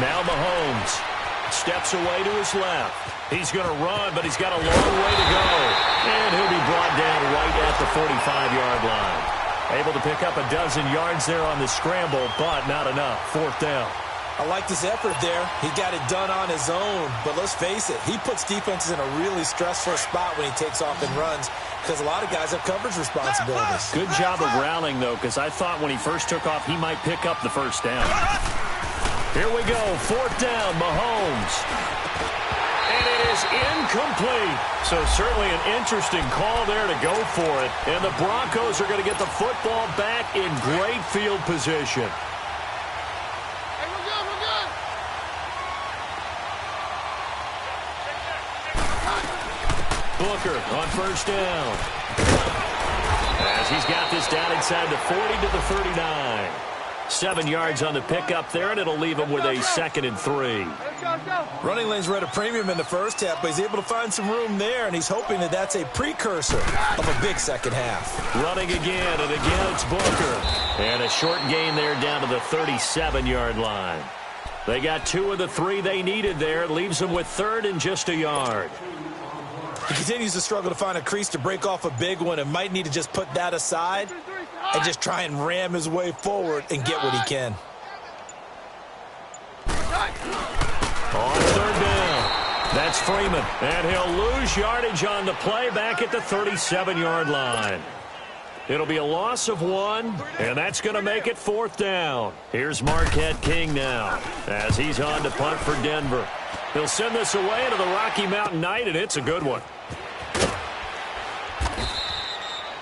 Speaker 1: Now Mahomes steps away to his left. He's going to run, but he's got a long way to go. And he'll be brought down right at the 45-yard line. Able to pick up a dozen yards there on the scramble, but not enough. 4th down.
Speaker 2: I like his effort there. He got it done on his own. But let's face it, he puts defenses in a really stressful spot when he takes off and runs because a lot of guys have coverage responsibilities.
Speaker 1: Good job of rallying, though, because I thought when he first took off, he might pick up the 1st down. Here we go. 4th down, Mahomes. And it is incomplete. So certainly an interesting call there to go for it. And the Broncos are going to get the football back in great field position. Booker on 1st down. As he's got this down inside the 40 to the 39. 7 yards on the pickup there, and it'll leave him with a 2nd and 3.
Speaker 2: Running lanes were at a premium in the first half, but he's able to find some room there, and he's hoping that that's a precursor of a big second half.
Speaker 1: Running again, and again it's Booker. And a short gain there down to the 37-yard line. They got 2 of the 3 they needed there. It leaves them with 3rd and just a yard.
Speaker 2: He continues to struggle to find a crease to break off a big one and might need to just put that aside and just try and ram his way forward and get what he can.
Speaker 1: On 3rd down, that's Freeman. And he'll lose yardage on the play back at the 37-yard line. It'll be a loss of 1, and that's going to make it 4th down. Here's Marquette King now as he's on to punt for Denver. He'll send this away into the Rocky Mountain Night, and it's a good one.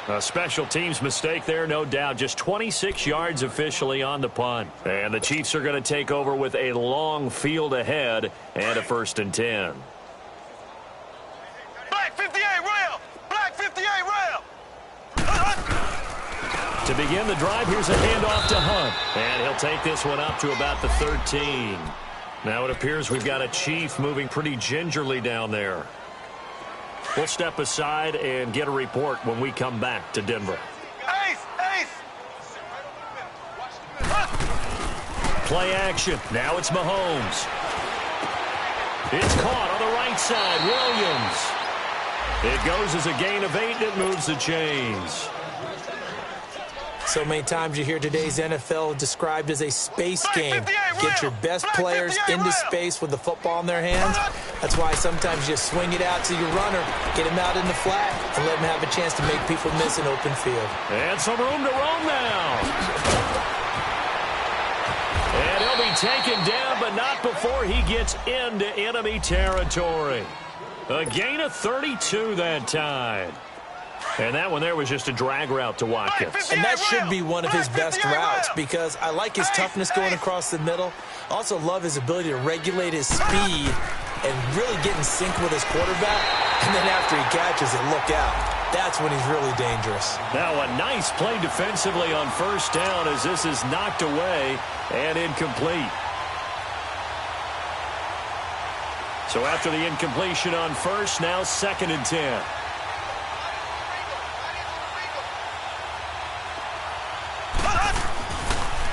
Speaker 1: A special teams mistake there, no doubt. Just 26 yards officially on the punt. And the Chiefs are going to take over with a long field ahead and a 1st and 10.
Speaker 4: Black 58 rail! Black 58 rail!
Speaker 1: To begin the drive, here's a handoff to Hunt. And he'll take this one up to about the 13. Now it appears we've got a Chief moving pretty gingerly down there. We'll step aside and get a report when we come back to Denver.
Speaker 4: Ace! Ace!
Speaker 1: Play action. Now it's Mahomes. It's caught on the right side. Williams. It goes as a gain of 8, and it moves the chains.
Speaker 2: So many times you hear today's NFL described as a space game. Get your best players into space with the football in their hands. That's why sometimes you swing it out to your runner, get him out in the flat, and let him have a chance to make people miss an open field.
Speaker 1: And some room to roam now. And he'll be taken down, but not before he gets into enemy territory. A gain of 32 that time. And that one there was just a drag route to Watkins.
Speaker 2: And that should be one of his best routes because I like his toughness going across the middle. Also love his ability to regulate his speed and really get in sync with his quarterback. And then after he catches it, look out. That's when he's really dangerous.
Speaker 1: Now a nice play defensively on 1st down as this is knocked away and incomplete. So after the incompletion on 1st, now 2nd and 10.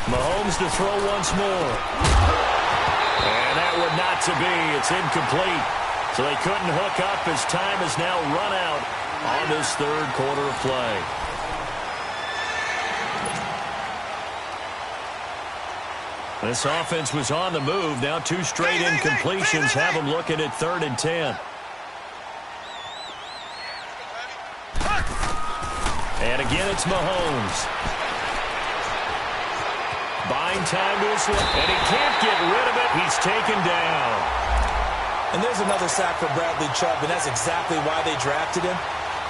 Speaker 1: Mahomes to throw once more. And that would not to be. It's incomplete. So they couldn't hook up as time has now run out on this 3rd quarter of play. This offense was on the move. Now 2 straight incompletions have them looking at 3rd and 10. And again, it's Mahomes. Buying time to his left, and he can't get rid of it. He's taken down.
Speaker 2: And there's another sack for Bradley Chubb, and that's exactly why they drafted him.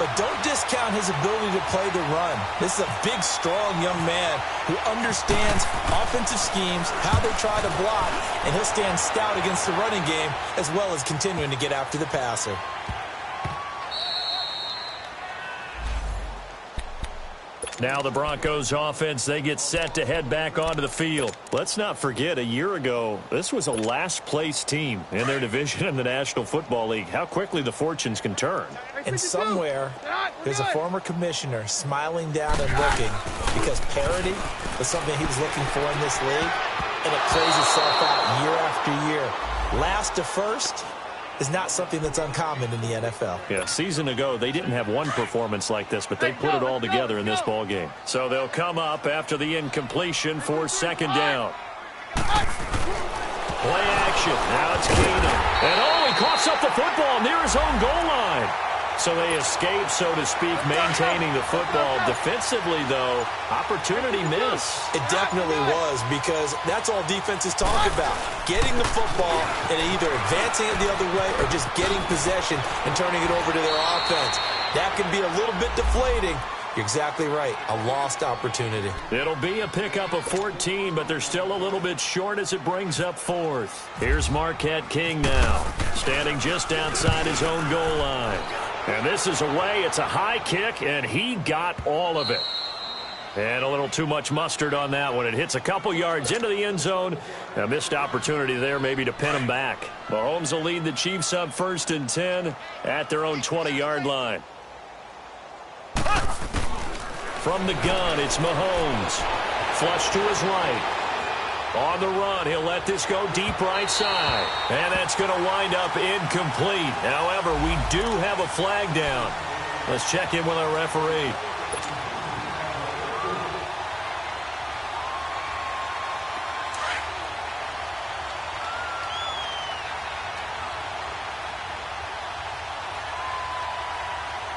Speaker 2: But don't discount his ability to play the run. This is a big, strong young man who understands offensive schemes, how they try to block, and he'll stand stout against the running game as well as continuing to get after the passer.
Speaker 1: Now the Broncos offense, they get set to head back onto the field. Let's not forget, a year ago, this was a last-place team in their division in the National Football League. How quickly the fortunes can turn.
Speaker 2: And somewhere, there's a former commissioner smiling down and looking because parity was something he was looking for in this league, and it plays itself out year after year. Last to first, is not something that's uncommon in the NFL.
Speaker 1: Yeah, a season ago, they didn't have one performance like this, but they put it all together in this ball game. So they'll come up after the incompletion for second down. Play action. Now it's Keenum. And he coughs up the football near his own goal line. So they escape, so to speak, maintaining the football. Defensively, though, opportunity miss.
Speaker 2: It definitely was, because that's all defenses talk about. Getting the football and either advancing it the other way or just getting possession and turning it over to their offense. That can be a little bit deflating. You're exactly right. A lost opportunity.
Speaker 1: It'll be a pickup of 14, but they're still a little bit short as it brings up fourth. Here's Marquette King now, standing just outside his own goal line. And this is away. It's a high kick, and he got all of it. And a little too much mustard on that one. It hits a couple yards into the end zone. A missed opportunity there maybe to pin him back. Mahomes will lead the Chiefs up 1st and 10 at their own 20-yard line. From the gun, it's Mahomes. Flush to his right. On the run, he'll let this go deep right side. And that's going to wind up incomplete. However, we do have a flag down. Let's check in with our referee.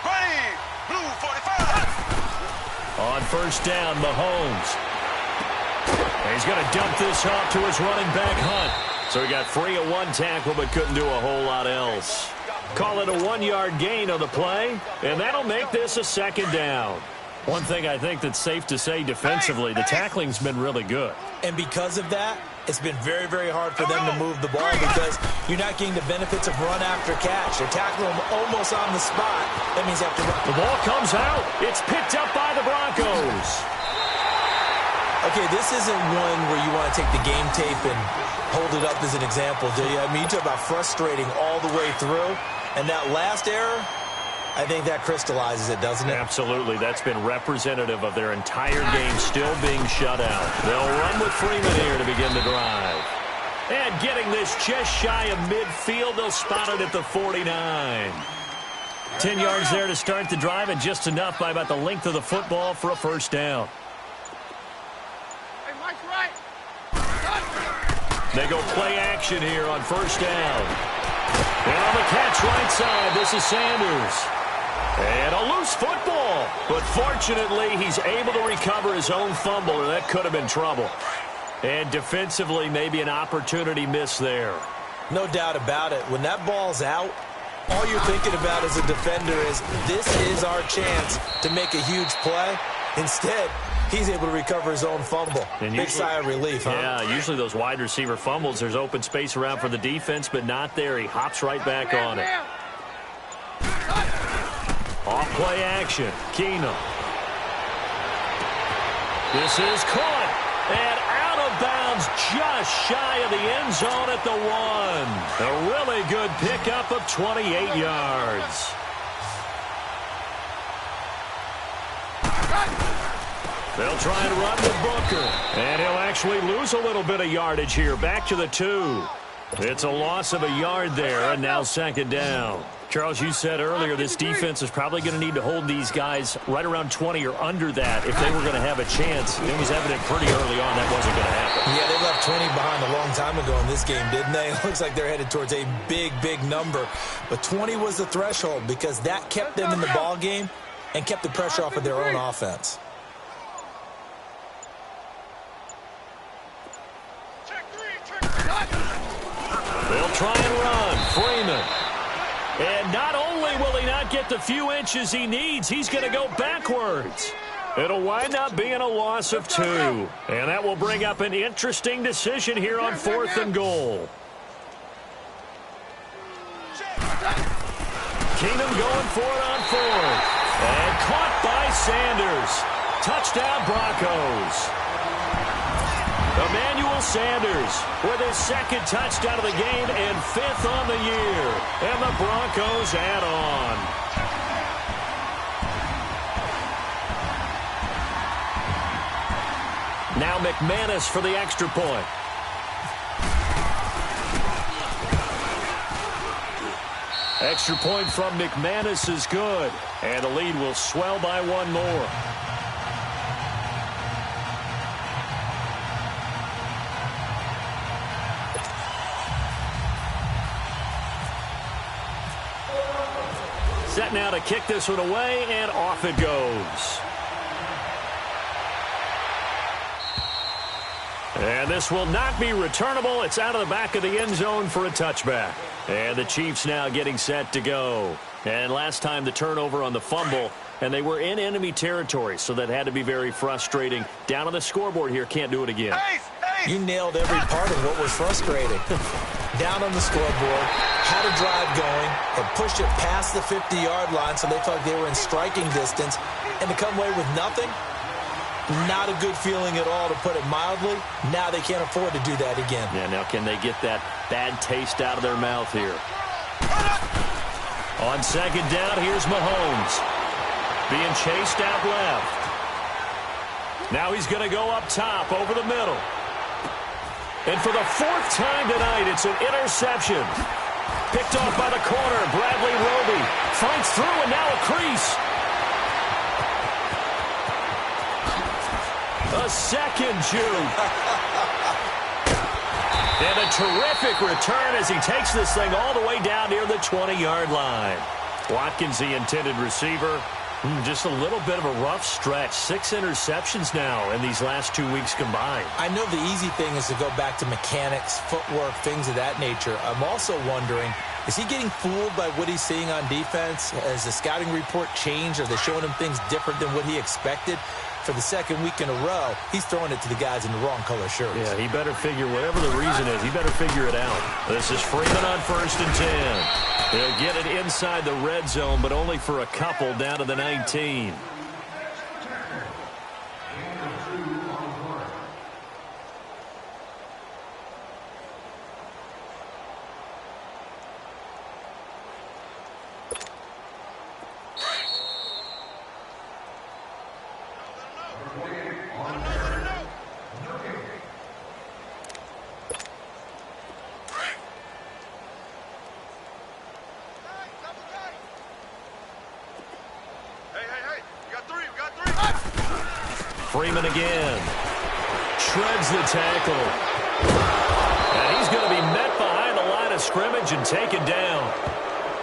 Speaker 4: Ready, blue 45.
Speaker 1: On first down, Mahomes. And he's going to dump this off to his running back, Hunt. So he got free of one tackle but couldn't do a whole lot else. Call it a 1-yard gain on the play, and that'll make this a second down. One thing I think that's safe to say defensively, the tackling's been really good.
Speaker 2: And because of that, it's been very, very hard for them to move the ball because you're not getting the benefits of run after catch. They're tackling them almost on the spot. That means they have to run.
Speaker 1: The ball comes out. It's picked up by the Broncos.
Speaker 2: Okay, this isn't one where you want to take the game tape and hold it up as an example, do you? I mean, you talk about frustrating all the way through. And that last error, I think that crystallizes it, doesn't it?
Speaker 1: Absolutely. That's been representative of their entire game still being shut out. They'll run with Freeman here to begin the drive. And getting this just shy of midfield, they'll spot it at the 49. 10 yards there to start the drive, and just enough by about the length of the football for a first down. They go play action here on first down. And on the catch right side, this is Sanders. And a loose football. But fortunately, he's able to recover his own fumble, or that could have been trouble. And defensively, maybe an opportunity miss there.
Speaker 2: No doubt about it. When that ball's out, all you're thinking about as a defender is, this is our chance to make a huge play. Instead, he's able to recover his own fumble. And big sigh of relief, huh?
Speaker 1: Yeah, usually those wide receiver fumbles, there's open space around for the defense, but not there. He hops right back on it. Off play action. Keenum. This is caught. And out of bounds just shy of the end zone at the 1. A really good pickup of 28 yards. They'll try and run with Booker. And he'll actually lose a little bit of yardage here. Back to the 2. It's a loss of a yard there, and now second down. Charles, you said earlier this defense is probably going to need to hold these guys right around 20 or under that if they were going to have a chance. It was evident pretty early on that wasn't going to happen.
Speaker 2: Yeah, they left 20 behind a long time ago in this game, didn't they? It looks like they're headed towards a big, big number. But 20 was the threshold because that kept them in the ball game and kept the pressure off of their own offense.
Speaker 1: They'll try and run. Freeman. And not only will he not get the few inches he needs, he's going to go backwards. It'll wind up being a loss of 2. And that will bring up an interesting decision here on 4th and goal. Keenum going for it on 4th. And caught by Sanders. Touchdown Broncos. Emmanuel Sanders with his second touchdown of the game and 5th on the year. And the Broncos add on. Now McManus for the extra point. Extra point from McManus is good. And the lead will swell by one more. Set now to kick this one away, and off it goes. And this will not be returnable. It's out of the back of the end zone for a touchback. And the Chiefs now getting set to go. And last time the turnover on the fumble, and they were in enemy territory, so that had to be very frustrating. Down on the scoreboard here, can't do it again.
Speaker 2: You nailed every part of what was frustrating. Down on the scoreboard, had a drive going, had pushed it past the 50-yard line, so they felt they were in striking distance, and to come away with nothing, not a good feeling at all, to put it mildly. Now they can't afford to do that again.
Speaker 1: Yeah, now can they get that bad taste out of their mouth here? On second down, here's Mahomes. Being chased out left. Now he's going to go up top over the middle. And for the fourth time tonight, it's an interception. Picked off by the corner, Bradley Roby. Fights through, and now a crease. A second juke. And a terrific return as he takes this thing all the way down near the 20-yard line. Watkins, the intended receiver. Just a little bit of a rough stretch. 6 interceptions now in these last 2 weeks combined.
Speaker 2: I know the easy thing is to go back to mechanics, footwork, things of that nature. I'm also wondering, is he getting fooled by what he's seeing on defense? Has the scouting report changed? Are they showing him things different than what he expected? For the second week in a row, he's throwing it to the guys in the wrong color shirts.
Speaker 1: Yeah, he better figure, whatever the reason is, he better figure it out. This is Freeman on 1st and 10. They'll get it inside the red zone, but only for a couple, down to the 19. Freeman again. Shreds the tackle. And he's going to be met behind the line of scrimmage and taken down.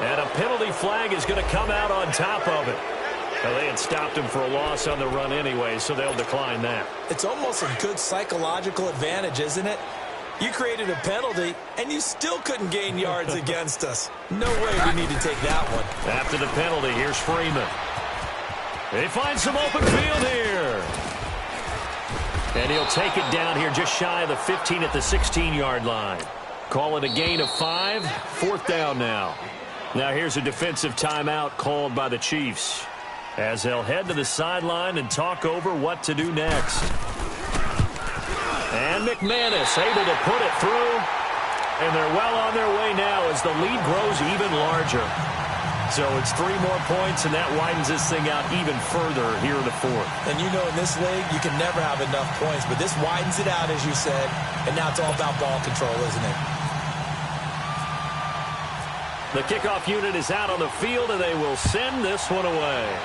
Speaker 1: And a penalty flag is going to come out on top of it. Well, they had stopped him for a loss on the run anyway, so they'll decline that.
Speaker 2: It's almost a good psychological advantage, isn't it? You created a penalty, and you still couldn't gain yards against us. No way we need to take that one.
Speaker 1: After the penalty, here's Freeman. They find some open field here. And he'll take it down here just shy of the 15 at the 16-yard line. Call it a gain of 5. 4th down now. Now here's a defensive timeout called by the Chiefs, as they'll head to the sideline and talk over what to do next. And McManus able to put it through. And they're well on their way now as the lead grows even larger. So it's 3 more points, and that widens this thing out even further here in the 4th.
Speaker 2: And you know, in this league, you can never have enough points, but this widens it out, as you said, and now it's all about ball control, isn't it?
Speaker 1: The kickoff unit is out on the field, and they will send this one away.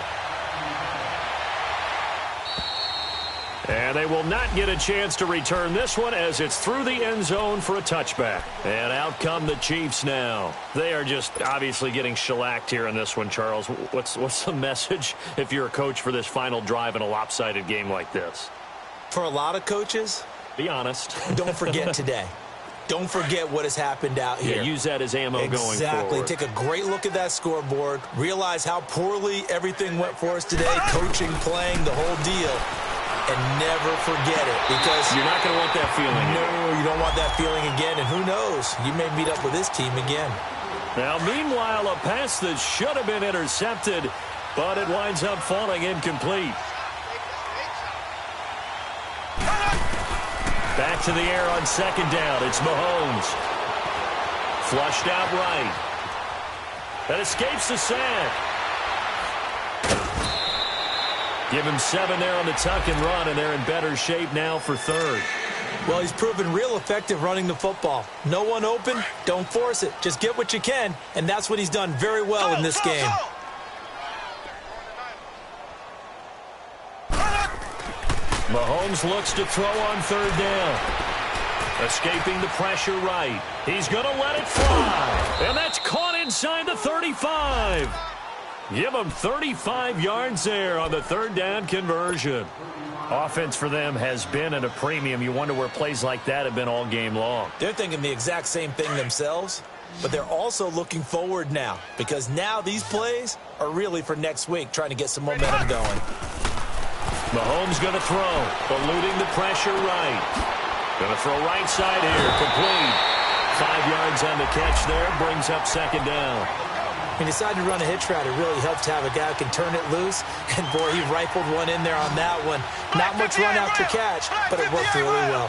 Speaker 1: And they will not get a chance to return this one as it's through the end zone for a touchback. And out come the Chiefs now. They are just obviously getting shellacked here in this one, Charles. What's the message if you're a coach for this final drive in a lopsided game like this?
Speaker 2: For a lot of coaches,
Speaker 1: be honest.
Speaker 2: Don't forget today. Don't forget what has happened out here.
Speaker 1: Yeah, use that as ammo going forward.
Speaker 2: Exactly. Take a great look at that scoreboard. Realize how poorly everything went for us today. Coaching, playing, the whole deal. And never forget it, because
Speaker 1: you're not going to want that feeling.
Speaker 2: No, you don't want that feeling again. And who knows? You may meet up with this team again.
Speaker 1: Now, meanwhile, a pass that should have been intercepted, but it winds up falling incomplete. Back to the air on second down. It's Mahomes. Flushed out right. That escapes the sack. Give him 7 there on the tuck and run, and they're in better shape now for 3rd.
Speaker 3: Well, he's proven real effective running the football. No one open, don't force it. Just get what you can, and that's what he's done very well in this game.
Speaker 1: Mahomes looks to throw on third down. Escaping the pressure right. He's going to let it fly. And that's caught inside the 35. Give him 35 yards there on the third down conversion. Offense for them has been at a premium. You wonder where plays like that have been all game long.
Speaker 2: They're thinking the exact same thing themselves, but they're also looking forward now because now these plays are really for next week, trying to get some momentum going.
Speaker 1: Mahomes going to throw, eluding the pressure right. Going to throw right side here, complete. 5 yards on the catch there, brings up second down.
Speaker 3: He decided to run a hitch route. It really helps to have a guy who can turn it loose. And, boy, he rifled one in there on that one. Not much run after catch, but it worked really well.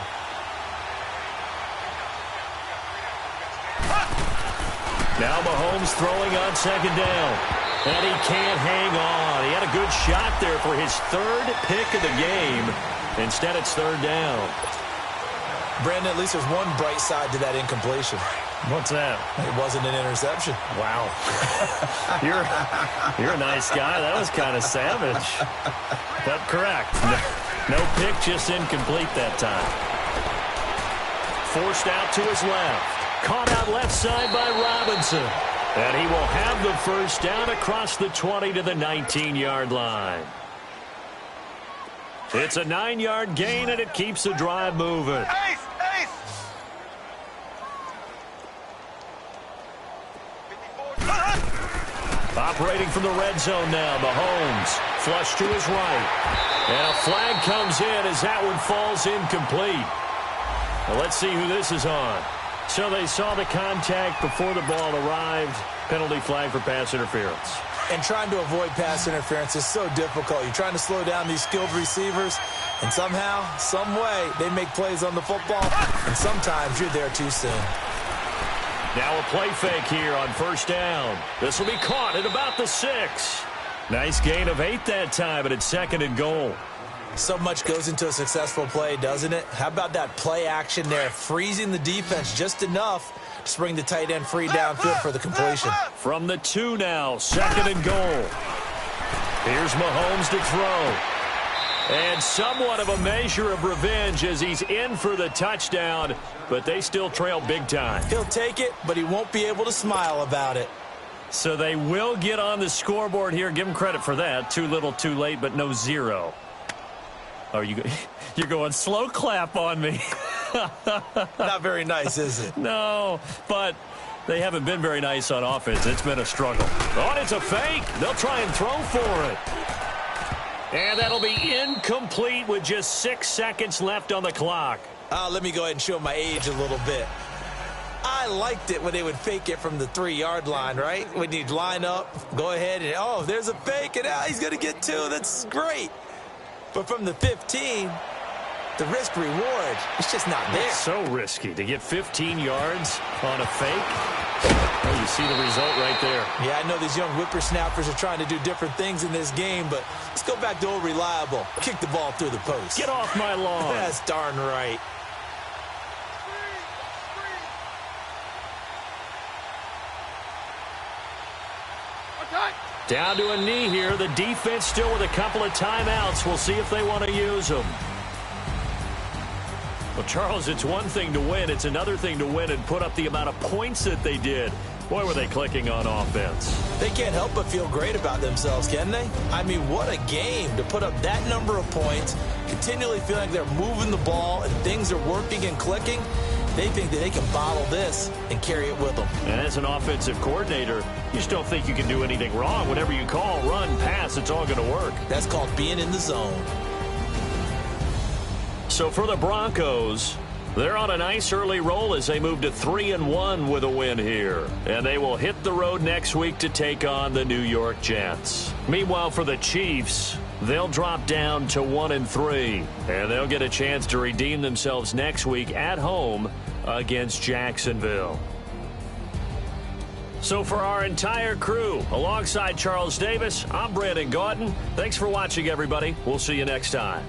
Speaker 1: Now Mahomes throwing on second down. And he can't hang on. He had a good shot there for his third pick of the game. Instead, it's third down.
Speaker 2: Brandon, at least there's one bright side to that incompletion.
Speaker 1: What's that?
Speaker 2: It wasn't an interception.
Speaker 1: Wow. You're a nice guy. That was kind of savage. But correct. No pick, just incomplete that time. Forced out to his left. Caught out left side by Robinson. And he will have the first down across the 20 to the 19-yard line. It's a 9-yard gain, and it keeps the drive moving. Operating from the red zone now, Mahomes. Flush to his right. And a flag comes in as that one falls incomplete. Well, let's see who this is on. So they saw the contact before the ball arrived. Penalty flag for pass interference.
Speaker 2: And trying to avoid pass interference is so difficult. You're trying to slow down these skilled receivers, and somehow, some way, they make plays on the football, and sometimes you're there too soon.
Speaker 1: Now a play fake here on first down. This will be caught at about the 6. Nice gain of 8 that time, but it's second and goal.
Speaker 2: So much goes into a successful play, doesn't it? How about that play action there, freezing the defense just enough to bring the tight end free downfield for the completion.
Speaker 1: From the 2 now, second and goal. Here's Mahomes to throw. And somewhat of a measure of revenge as he's in for the touchdown, but they still trail big time.
Speaker 2: He'll take it, but he won't be able to smile about it.
Speaker 1: So they will get on the scoreboard here. Give him credit for that. Too little, too late, but no 0. Oh, you're going slow clap on me.
Speaker 2: Not very nice, is it?
Speaker 1: No, but they haven't been very nice on offense. It's been a struggle. Oh, and it's a fake. They'll try and throw for it. And that'll be incomplete with just 6 seconds left on the clock.
Speaker 2: Let me go ahead and show my age a little bit. I liked it when they would fake it from the 3-yard line, right? When you'd line up, go ahead and, oh, there's a fake, and he's going to get 2. That's great. But from the 15, the risk-reward, it's just not there.
Speaker 1: It's so risky to get 15 yards on a fake. Oh, you see the result right there.
Speaker 2: Yeah, I know these young whippersnappers are trying to do different things in this game, but let's go back to old reliable. Kick the ball through the post.
Speaker 1: Get off my lawn.
Speaker 2: That's darn right.
Speaker 1: Down to a knee here. The defense still with a couple of timeouts. We'll see if they want to use them. Well, Charles, it's one thing to win. It's another thing to win and put up the amount of points that they did. Boy, were they clicking on offense.
Speaker 2: They can't help but feel great about themselves, can they? I mean, what a game to put up that number of points, continually feel like they're moving the ball and things are working and clicking. They think that they can bottle this and carry it with them.
Speaker 1: And as an offensive coordinator, you just don't think you can do anything wrong. Whatever you call, run, pass, it's all going to work.
Speaker 2: That's called being in the zone.
Speaker 1: So for the Broncos, they're on a nice early roll as they move to 3-1 with a win here. And they will hit the road next week to take on the New York Jets. Meanwhile, for the Chiefs, they'll drop down to 1-3. And they'll get a chance to redeem themselves next week at home against Jacksonville. So for our entire crew, alongside Charles Davis, I'm Brandon Gautin. Thanks for watching, everybody. We'll see you next time.